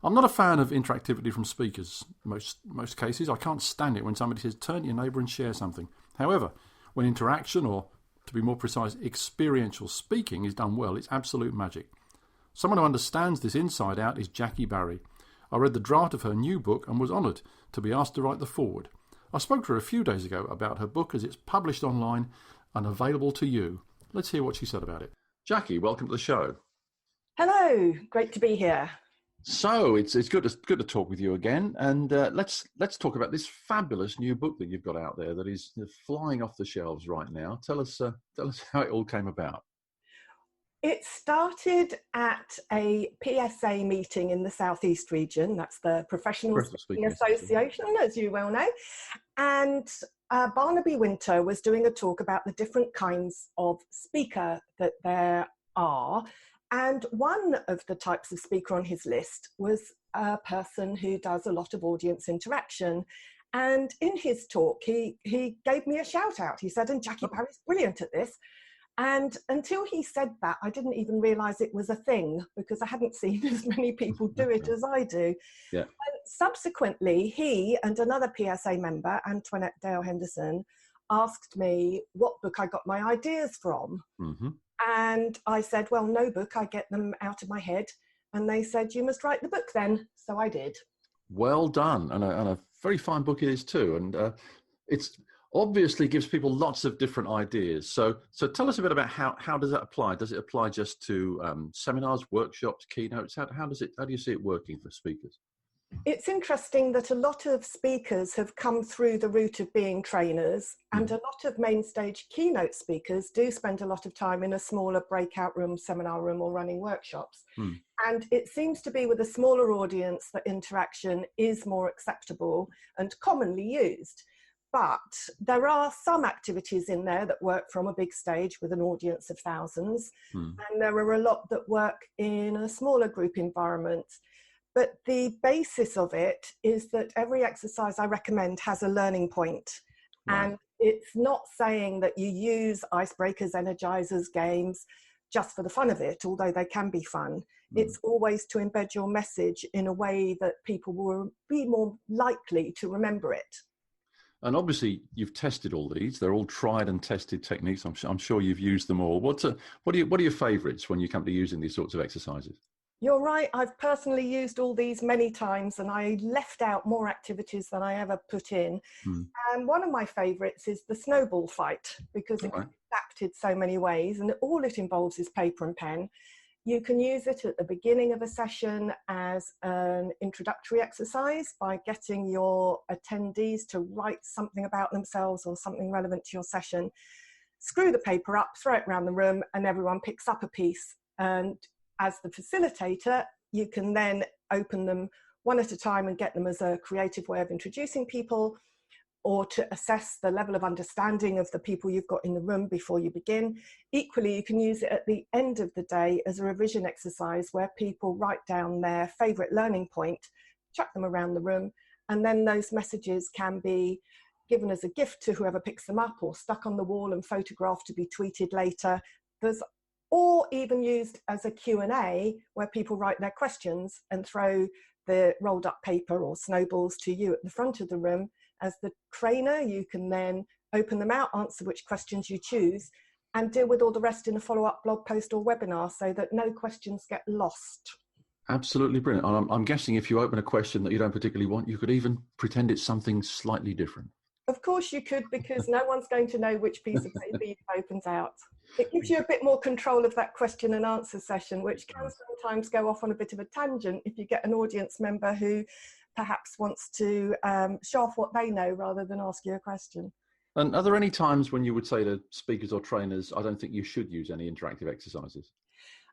I'm not a fan of interactivity from speakers. Most cases, I can't stand it when somebody says, "Turn to your neighbour and share something." However, when interaction, or to be more precise, experiential speaking is done well, it's absolute magic. Someone who understands this inside out is Jackie Barry. I read the draft of her new book and was honoured to be asked to write the foreword. I spoke to her a few days ago about her book as it's published online and available to you. Let's hear what she said about it. Jackie, welcome to the show. Hello, great to be here. So it's good to talk with you again, and let's talk about this fabulous new book that you've got out there that is flying off the shelves right now. Tell us how it all came about. It started at a PSA meeting in the Southeast region. That's the Professional Speaking Association, as you well know. And Barnaby Winter was doing a talk about the different kinds of speaker that there are. And one of the types of speaker on his list was a person who does a lot of audience interaction. And in his talk, he gave me a shout out. He said, "And Jackie Barry's brilliant at this." And until he said that, I didn't even realise it was a thing, because I hadn't seen as many people do it as I do. Yeah. And subsequently, he and another PSA member, Antoinette Dale Henderson, asked me what book I got my ideas from. Mm-hmm. And I said, "Well, no book, I get them out of my head." And they said, "You must write the book then." So I did. Well done. And a very fine book it is too. And it's obviously gives people lots of different ideas. So tell us a bit about how does that apply? Does it apply just to seminars, workshops, keynotes? How do you see it working for speakers? It's interesting that a lot of speakers have come through the route of being trainers, and a lot of main stage keynote speakers do spend a lot of time in a smaller breakout room, seminar room, or running workshops. And it seems to be with a smaller audience that interaction is more acceptable and commonly used. But there are some activities in there that work from a big stage with an audience of thousands, and there are a lot that work in a smaller group environment. But the basis of it is that every exercise I recommend has a learning point. Right. And it's not saying that you use icebreakers, energizers, games just for the fun of it, although they can be fun. It's always to embed your message in a way that people will be more likely to remember it. And obviously, you've tested all these. They're all tried and tested techniques. I'm sure you've used them all. What are your favourites when you come to using these sorts of exercises? You're right. I've personally used all these many times, and I left out more activities than I ever put in. And one of my favourites is the snowball fight, because it can be adapted so many ways, and all it involves is paper and pen. You can use it at the beginning of a session as an introductory exercise by getting your attendees to write something about themselves or something relevant to your session. Screw the paper up, throw it around the room, and everyone picks up a piece. And as the facilitator, you can then open them one at a time and get them as a creative way of introducing people, or to assess the level of understanding of the people you've got in the room before you begin. Equally, you can use it at the end of the day as a revision exercise where people write down their favourite learning point, chuck them around the room, and then those messages can be given as a gift to whoever picks them up, or stuck on the wall and photographed to be tweeted later. Or even used as a Q&A where people write their questions and throw the rolled up paper or snowballs to you at the front of the room. As the trainer, you can then open them out, answer which questions you choose, and deal with all the rest in a follow-up blog post or webinar so that no questions get lost. Absolutely brilliant. I'm guessing if you open a question that you don't particularly want, you could even pretend it's something slightly different. Of course you could, because no one's going to know which piece of paper you've opened out. It gives you a bit more control of that question and answer session, which can sometimes go off on a bit of a tangent if you get an audience member who perhaps wants to show off what they know rather than ask you a question. And are there any times when you would say to speakers or trainers, I don't think you should use any interactive exercises?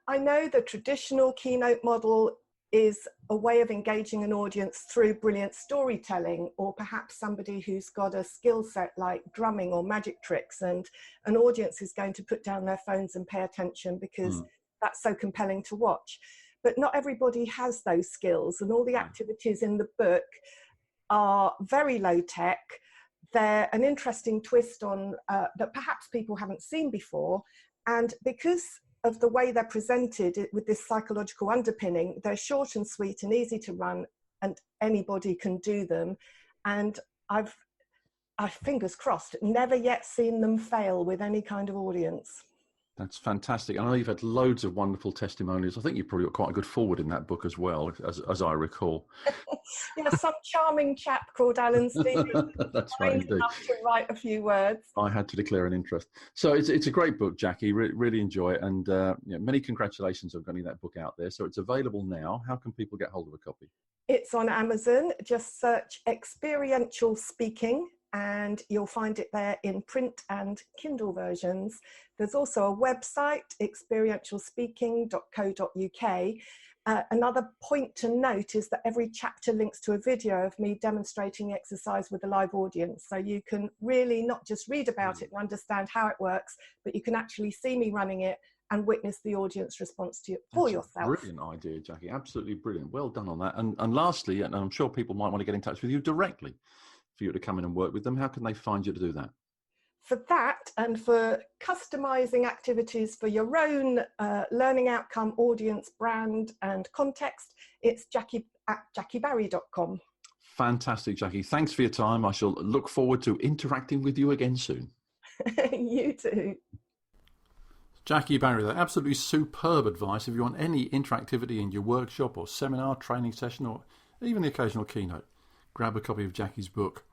I know the traditional keynote model is a way of engaging an audience through brilliant storytelling, or perhaps somebody who's got a skill set like drumming or magic tricks, and an audience is going to put down their phones and pay attention because that's so compelling to watch. But not everybody has those skills, and all the activities in the book are very low tech. They're an interesting twist on that perhaps people haven't seen before. And because of the way they're presented with this psychological underpinning. They're short and sweet and easy to run, and anybody can do them. And I've fingers crossed, never yet seen them fail with any kind of audience. That's fantastic. I know you've had loads of wonderful testimonials. I think you've probably got quite a good forward in that book as well, as I recall. Yeah, some charming chap called Alan Stevens. That's right, indeed. Enough to write a few words. I had to declare an interest. So it's a great book, Jackie. Really enjoy it. And many congratulations on getting that book out there. So it's available now. How can people get hold of a copy? It's on Amazon. Just search Experiential Speaking, and you'll find it there in print and Kindle versions. There's also a website, experientialspeaking.co.uk. Another point to note is that every chapter links to a video of me demonstrating the exercise with a live audience. So you can really not just read about it and understand how it works, but you can actually see me running it and witness the audience response to it for yourself. Brilliant idea, Jackie. Absolutely brilliant. Well done on that. And lastly, and I'm sure people might want to get in touch with you directly for you to come in and work with them. How can they find you to do that? For that, and for customizing activities for your own learning outcome, audience, brand and context, it's jackie@jackiebarry.com. Fantastic, Jackie. Thanks for your time. I shall look forward to interacting with you again soon. You too. Jackie Barry there. Absolutely superb advice. If you want any interactivity in your workshop or seminar, training session, or even the occasional keynote, grab a copy of Jackie's book,